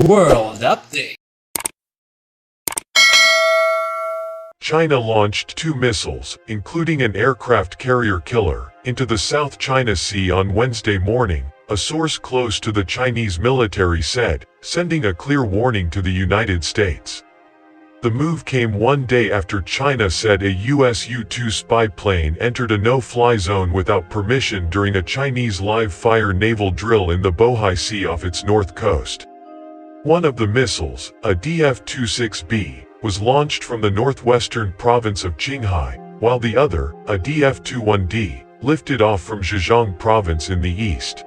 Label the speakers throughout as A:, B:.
A: World Update.
B: China launched 2 missiles, including an aircraft carrier killer, into the South China Sea on Wednesday morning, a source close to the Chinese military said, sending a clear warning to the United States. The move came one day after China said a US U-2 spy plane entered a no-fly zone without permission during a Chinese live-fire naval drill in the Bohai Sea off its north coast. One of the missiles, a DF-26B, was launched from the northwestern province of Qinghai, while the other, a DF-21D, lifted off from Zhejiang province in the east.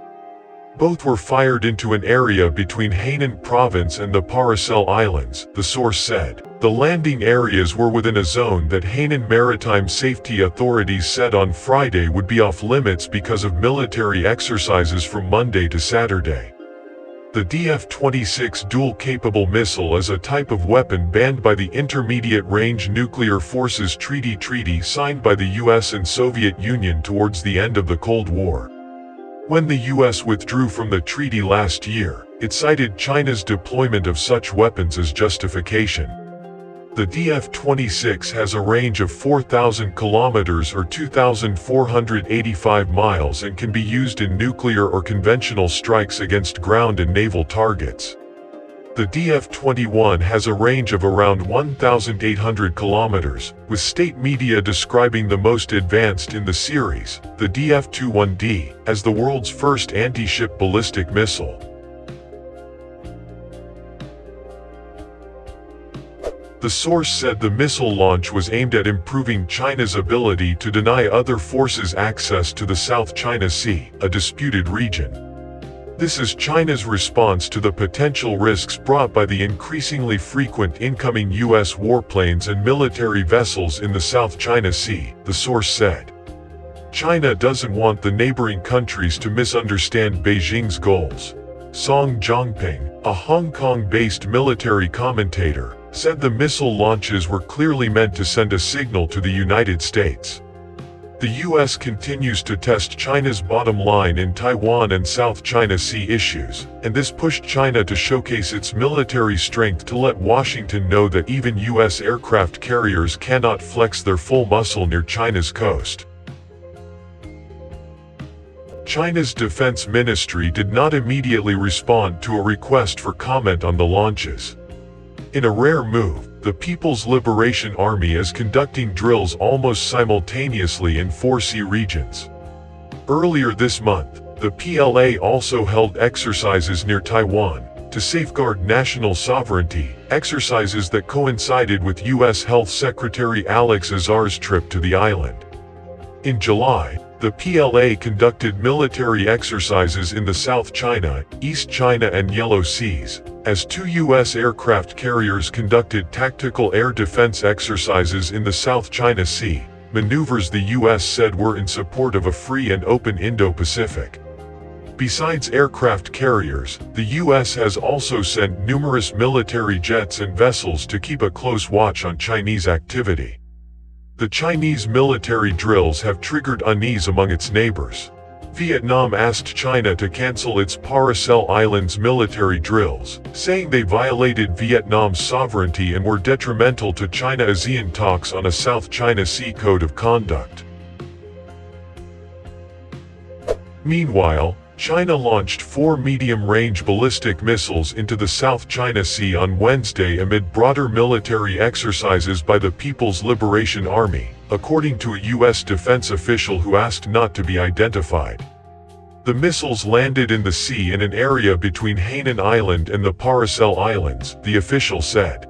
B: Both were fired into an area between Hainan province and the Paracel Islands, the source said. The landing areas were within a zone that Hainan Maritime Safety Authorities said on Friday would be off limits because of military exercises from Monday to Saturday. The DF-26 dual-capable missile is a type of weapon banned by the Intermediate-Range Nuclear Forces Treaty signed by the US and Soviet Union towards the end of the Cold War. When the US withdrew from the treaty last year, it cited China's deployment of such weapons as justification. The DF-26 has a range of 4,000 kilometers or 2,485 miles and can be used in nuclear or conventional strikes against ground and naval targets. The DF-21 has a range of around 1,800 kilometers, with state media describing the most advanced in the series, the DF-21D, as the world's first anti-ship ballistic missile. The source said the missile launch was aimed at improving China's ability to deny other forces access to the South China Sea, a disputed region. This is China's response to the potential risks brought by the increasingly frequent incoming US warplanes and military vessels in the South China Sea, the source said. China doesn't want the neighboring countries to misunderstand Beijing's goals. Song Zhongping, a Hong Kong-based military commentator, said the missile launches were clearly meant to send a signal to the United States. The US continues to test China's bottom line in Taiwan and South China Sea issues, and this pushed China to showcase its military strength to let Washington know that even US aircraft carriers cannot flex their full muscle near China's coast. China's defense ministry did not immediately respond to a request for comment on the launches. In a rare move, the People's Liberation Army is conducting drills almost simultaneously in 4 sea regions. Earlier this month, the PLA also held exercises near Taiwan to safeguard national sovereignty, exercises that coincided with US Health Secretary Alex Azar's trip to the island. In July, the PLA conducted military exercises in the South China, East China and Yellow Seas, as 2 US aircraft carriers conducted tactical air defense exercises in the South China Sea, maneuvers the US said were in support of a free and open Indo-Pacific. Besides aircraft carriers, the US has also sent numerous military jets and vessels to keep a close watch on Chinese activity. The Chinese military drills have triggered unease among its neighbors. Vietnam asked China to cancel its Paracel Islands military drills, saying they violated Vietnam's sovereignty and were detrimental to China-ASEAN talks on a South China Sea Code of Conduct. Meanwhile, China launched 4 medium-range ballistic missiles into the South China Sea on Wednesday amid broader military exercises by the People's Liberation Army, according to a US defense official who asked not to be identified. The missiles landed in the sea in an area between Hainan Island and the Paracel Islands, the official said.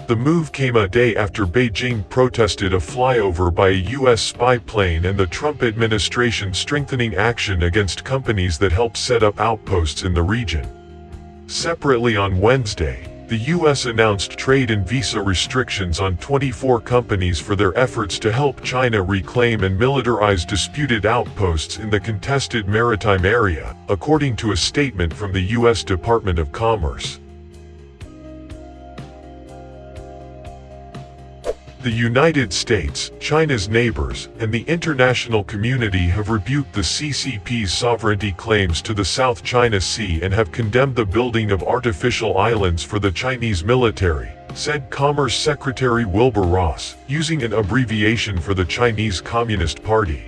B: The move came a day after Beijing protested a flyover by a US spy plane and the Trump administration strengthening action against companies that help set up outposts in the region. Separately on Wednesday, the US announced trade and visa restrictions on 24 companies for their efforts to help China reclaim and militarize disputed outposts in the contested maritime area, according to a statement from the US Department of Commerce. The United States, China's neighbors, and the international community have rebuked the CCP's sovereignty claims to the South China Sea and have condemned the building of artificial islands for the Chinese military, said Commerce Secretary Wilbur Ross, using an abbreviation for the Chinese Communist Party.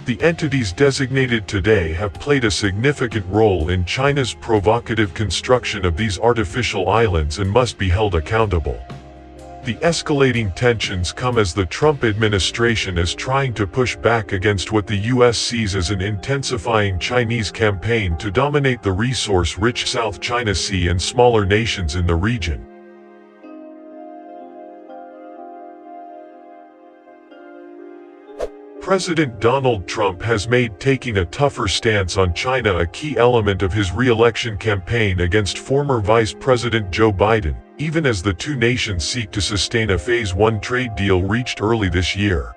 B: The entities designated today have played a significant role in China's provocative construction of these artificial islands and must be held accountable. The escalating tensions come as the Trump administration is trying to push back against what the U.S. sees as an intensifying Chinese campaign to dominate the resource-rich South China Sea and smaller nations in the region. President Donald Trump has made taking a tougher stance on China a key element of his re-election campaign against former Vice President Joe Biden, even as the two nations seek to sustain a Phase 1 trade deal reached early this year.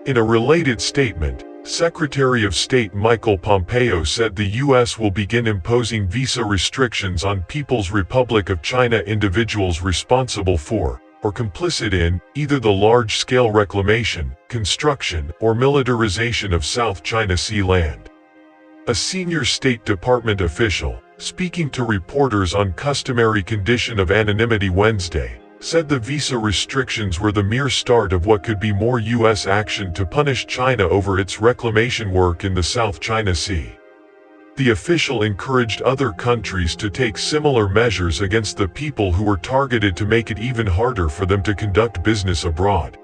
B: In a related statement, Secretary of State Michael Pompeo said the U.S. will begin imposing visa restrictions on People's Republic of China individuals responsible for, or complicit in, either the large-scale reclamation, construction, or militarization of South China Sea land. A senior State Department official, speaking to reporters on customary condition of anonymity Wednesday, said the visa restrictions were the mere start of what could be more U.S. action to punish China over its reclamation work in the South China Sea. The official encouraged other countries to take similar measures against the people who were targeted to make it even harder for them to conduct business abroad.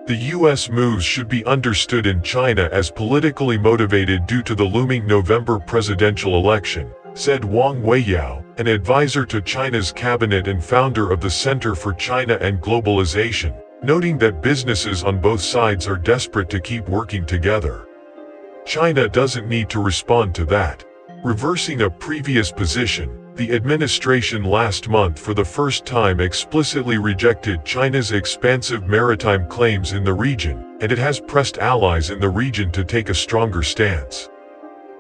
B: The U.S. moves should be understood in China as politically motivated due to the looming November presidential election, said Wang Weiyao, an advisor to China's cabinet and founder of the Center for China and Globalization, noting that businesses on both sides are desperate to keep working together. China doesn't need to respond to that. Reversing a previous position, the administration last month for the first time explicitly rejected China's expansive maritime claims in the region, and it has pressed allies in the region to take a stronger stance.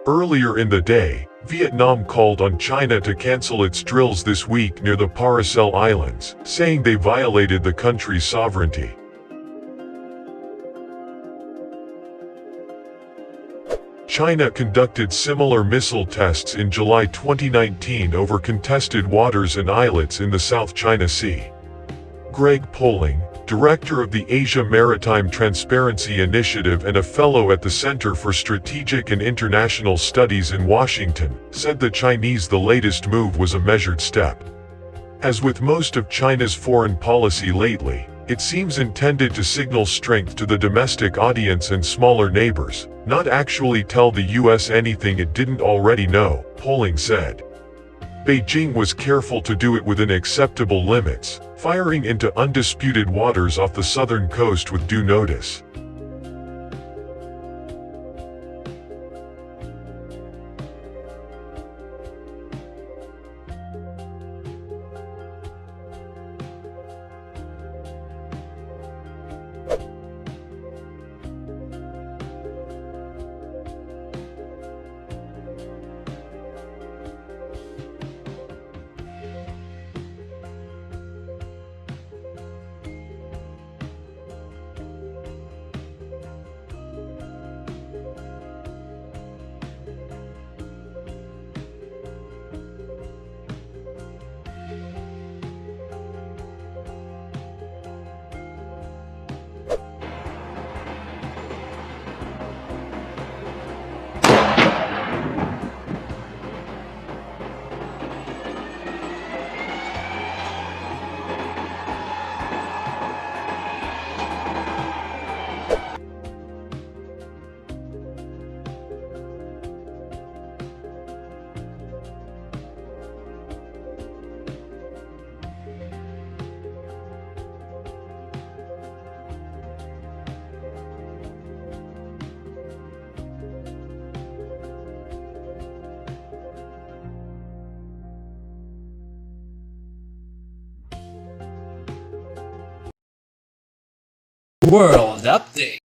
B: Earlier in the day, Vietnam called on China to cancel its drills this week near the Paracel Islands, saying they violated the country's sovereignty. China conducted similar missile tests in July 2019 over contested waters and islets in the South China Sea. Greg Poling, director of the Asia Maritime Transparency Initiative and a fellow at the Center for Strategic and International Studies in Washington, said the latest move was a measured step. As with most of China's foreign policy lately, it seems intended to signal strength to the domestic audience and smaller neighbors, not actually tell the U.S. anything it didn't already know, Poling said. Beijing was careful to do it within acceptable limits, firing into undisputed waters off the southern coast with due notice.
A: World Update.